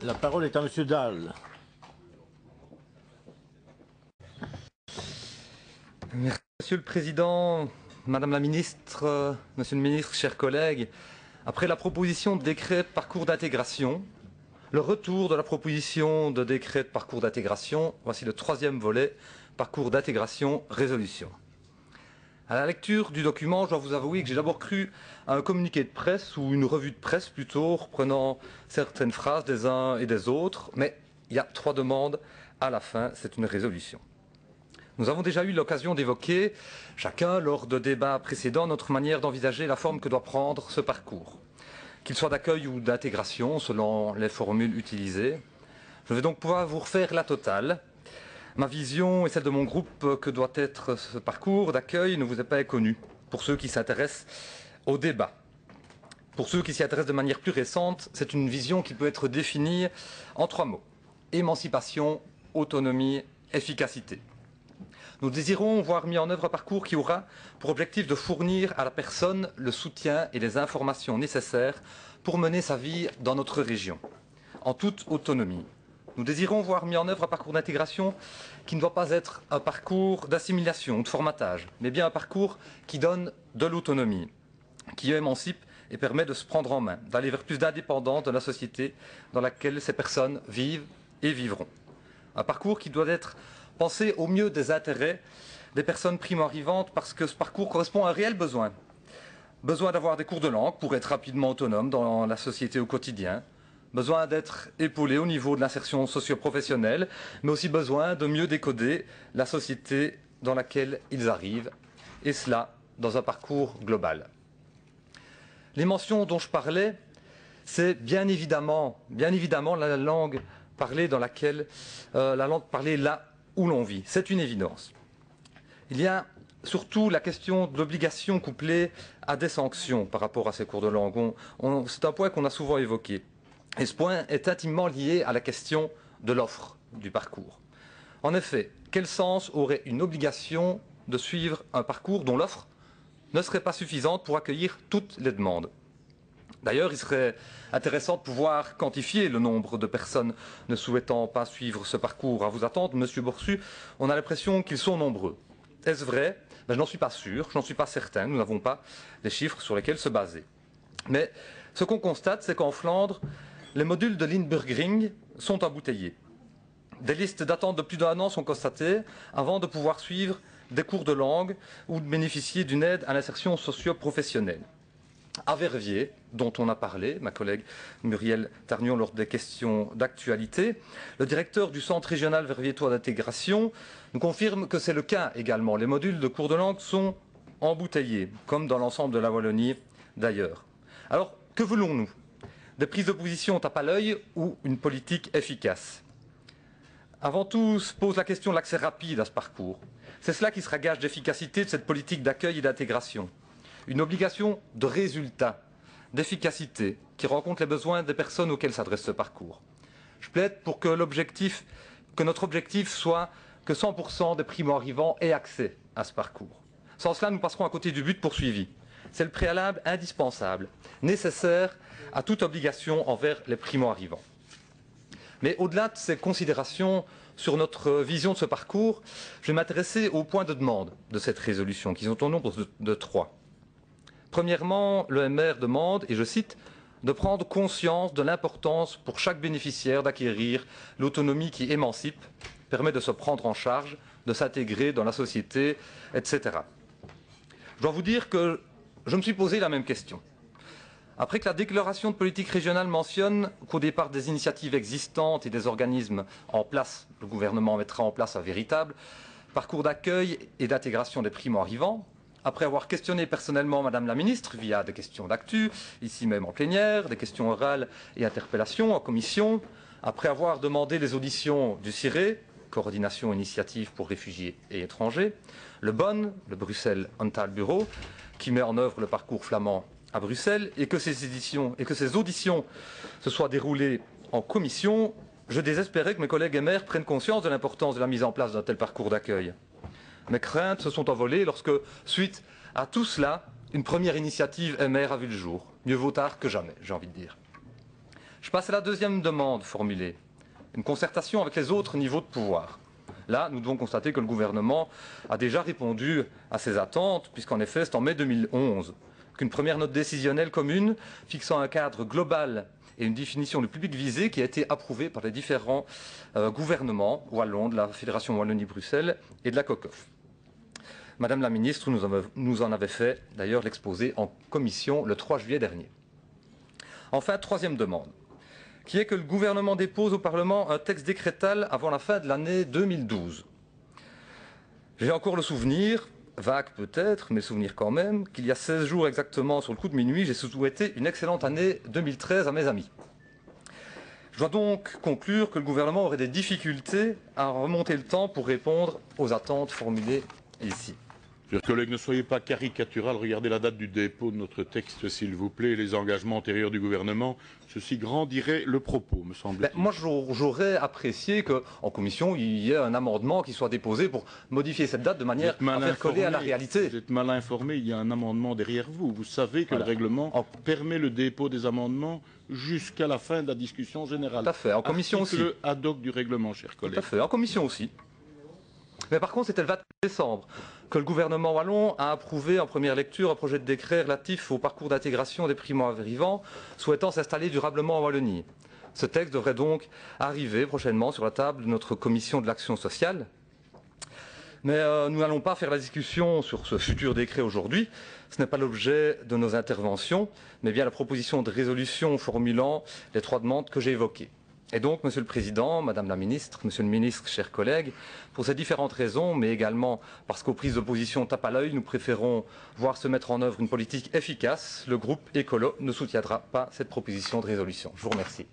La parole est à Monsieur Dalle. Merci, Monsieur le Président, Madame la Ministre, Monsieur le Ministre, chers collègues. Après la proposition de décret de parcours d'intégration, le retour de la proposition de décret de parcours d'intégration, voici le troisième volet, parcours d'intégration, résolution. À la lecture du document, je dois vous avouer que j'ai d'abord cru à un communiqué de presse, ou une revue de presse plutôt, reprenant certaines phrases des uns et des autres, mais il y a trois demandes à la fin, c'est une résolution. Nous avons déjà eu l'occasion d'évoquer, chacun lors de débats précédents, notre manière d'envisager la forme que doit prendre ce parcours, qu'il soit d'accueil ou d'intégration, selon les formules utilisées. Je vais donc pouvoir vous refaire la totale. Ma vision et celle de mon groupe que doit être ce parcours d'accueil ne vous est pas inconnue, pour ceux qui s'intéressent au débat. Pour ceux qui s'y intéressent de manière plus récente, c'est une vision qui peut être définie en trois mots: émancipation, autonomie, efficacité. Nous désirons voir mis en œuvre un parcours qui aura pour objectif de fournir à la personne le soutien et les informations nécessaires pour mener sa vie dans notre région, en toute autonomie. Nous désirons voir mis en œuvre un parcours d'intégration qui ne doit pas être un parcours d'assimilation ou de formatage, mais bien un parcours qui donne de l'autonomie, qui émancipe et permet de se prendre en main, d'aller vers plus d'indépendance de la société dans laquelle ces personnes vivent et vivront. Un parcours qui doit être pensé au mieux des intérêts des personnes primo-arrivantes, parce que ce parcours correspond à un réel besoin. Besoin d'avoir des cours de langue pour être rapidement autonome dans la société au quotidien. Besoin d'être épaulé au niveau de l'insertion socio-professionnelle, mais aussi besoin de mieux décoder la société dans laquelle ils arrivent, et cela dans un parcours global. Les mentions dont je parlais, c'est bien évidemment la langue parlée dans laquelle, la langue parlée là où l'on vit. C'est une évidence. Il y a surtout la question de l'obligation couplée à des sanctions par rapport à ces cours de langue. C'est un point qu'on a souvent évoqué. Et ce point est intimement lié à la question de l'offre du parcours. En effet, quel sens aurait une obligation de suivre un parcours dont l'offre ne serait pas suffisante pour accueillir toutes les demandes? D'ailleurs, il serait intéressant de pouvoir quantifier le nombre de personnes ne souhaitant pas suivre ce parcours. À vous attendre, Monsieur Boursu, on a l'impression qu'ils sont nombreux. Est-ce vrai? Je n'en suis pas sûr, je n'en suis pas certain, nous n'avons pas les chiffres sur lesquels se baser. Mais ce qu'on constate, c'est qu'en Flandre, les modules de l'Inburgering sont embouteillés. Des listes d'attente de plus d'un an sont constatées avant de pouvoir suivre des cours de langue ou de bénéficier d'une aide à l'insertion socio-professionnelle. À Verviers, dont on a parlé, ma collègue Muriel Tarnion, lors des questions d'actualité, le directeur du Centre régional verviétois d'intégration nous confirme que c'est le cas également. Les modules de cours de langue sont embouteillés, comme dans l'ensemble de la Wallonie d'ailleurs. Alors, que voulons-nous? Des prises de position tape à l'œil ou une politique efficace? Avant tout, se pose la question de l'accès rapide à ce parcours. C'est cela qui sera gage d'efficacité de cette politique d'accueil et d'intégration. Une obligation de résultat, d'efficacité, qui rencontre les besoins des personnes auxquelles s'adresse ce parcours. Je plaide pour que notre objectif soit que 100% des primo-arrivants aient accès à ce parcours. Sans cela, nous passerons à côté du but poursuivi. C'est le préalable indispensable, nécessaire à toute obligation envers les primo-arrivants. Mais au-delà de ces considérations sur notre vision de ce parcours, je vais m'intéresser aux points de demande de cette résolution, qui sont au nombre de 3. Premièrement, le MR demande, et je cite, de prendre conscience de l'importance pour chaque bénéficiaire d'acquérir l'autonomie qui émancipe, permet de se prendre en charge, de s'intégrer dans la société, etc. Je dois vous dire que je me suis posé la même question. Après que la déclaration de politique régionale mentionne qu'au départ des initiatives existantes et des organismes en place, le gouvernement mettra en place un véritable parcours d'accueil et d'intégration des primo-arrivants, après avoir questionné personnellement Madame la Ministre via des questions d'actu, ici même en plénière, des questions orales et interpellations en commission, après avoir demandé les auditions du CIRE, Coordination Initiative pour Réfugiés et Étrangers, le BON, le Bruxelles Ontaal Bureau, qui met en œuvre le parcours flamand à Bruxelles, et que ces auditions se soient déroulées en commission, je désespérais que mes collègues MR prennent conscience de l'importance de la mise en place d'un tel parcours d'accueil. Mes craintes se sont envolées lorsque, suite à tout cela, une première initiative MR a vu le jour. Mieux vaut tard que jamais, j'ai envie de dire. Je passe à la deuxième demande formulée, une concertation avec les autres niveaux de pouvoir. Là, nous devons constater que le gouvernement a déjà répondu à ces attentes, puisqu'en effet, c'est en mai 2011 qu'une première note décisionnelle commune fixant un cadre global et une définition du public visé qui a été approuvée par les différents gouvernements wallons de la Fédération Wallonie-Bruxelles et de la COCOF. Madame la ministre nous en avait fait d'ailleurs l'exposé en commission le 3 juillet dernier. Enfin, troisième demande, qui est que le gouvernement dépose au Parlement un texte décrétal avant la fin de l'année 2012. J'ai encore le souvenir, vague peut-être, mais souvenir quand même, qu'il y a 16 jours exactement sur le coup de minuit, j'ai souhaité une excellente année 2013 à mes amis. Je dois donc conclure que le gouvernement aurait des difficultés à remonter le temps pour répondre aux attentes formulées ici. Chers collègues, ne soyez pas caricatural, regardez la date du dépôt de notre texte, s'il vous plaît, et les engagements antérieurs du gouvernement. Ceci grandirait le propos, me semble-t-il. Moi, j'aurais apprécié qu'en commission, il y ait un amendement qui soit déposé pour modifier cette date de manière à faire coller à la réalité. Vous êtes mal informé, il y a un amendement derrière vous. Vous savez que le règlement permet le dépôt des amendements jusqu'à la fin de la discussion générale. Tout à fait, en commission aussi. Article ad hoc du règlement, chers collègues. Tout à fait, en commission aussi. Mais par contre, c'était le 24 décembre que le gouvernement wallon a approuvé en première lecture un projet de décret relatif au parcours d'intégration des primo-arrivants souhaitant s'installer durablement en Wallonie. Ce texte devrait donc arriver prochainement sur la table de notre commission de l'action sociale. Mais nous n'allons pas faire la discussion sur ce futur décret aujourd'hui. Ce n'est pas l'objet de nos interventions, mais bien la proposition de résolution formulant les trois demandes que j'ai évoquées. Et donc, Monsieur le Président, Madame la Ministre, Monsieur le Ministre, chers collègues, pour ces différentes raisons, mais également parce qu'aux prises d'opposition tape à l'œil, nous préférons voir se mettre en œuvre une politique efficace, le groupe écolo ne soutiendra pas cette proposition de résolution. Je vous remercie.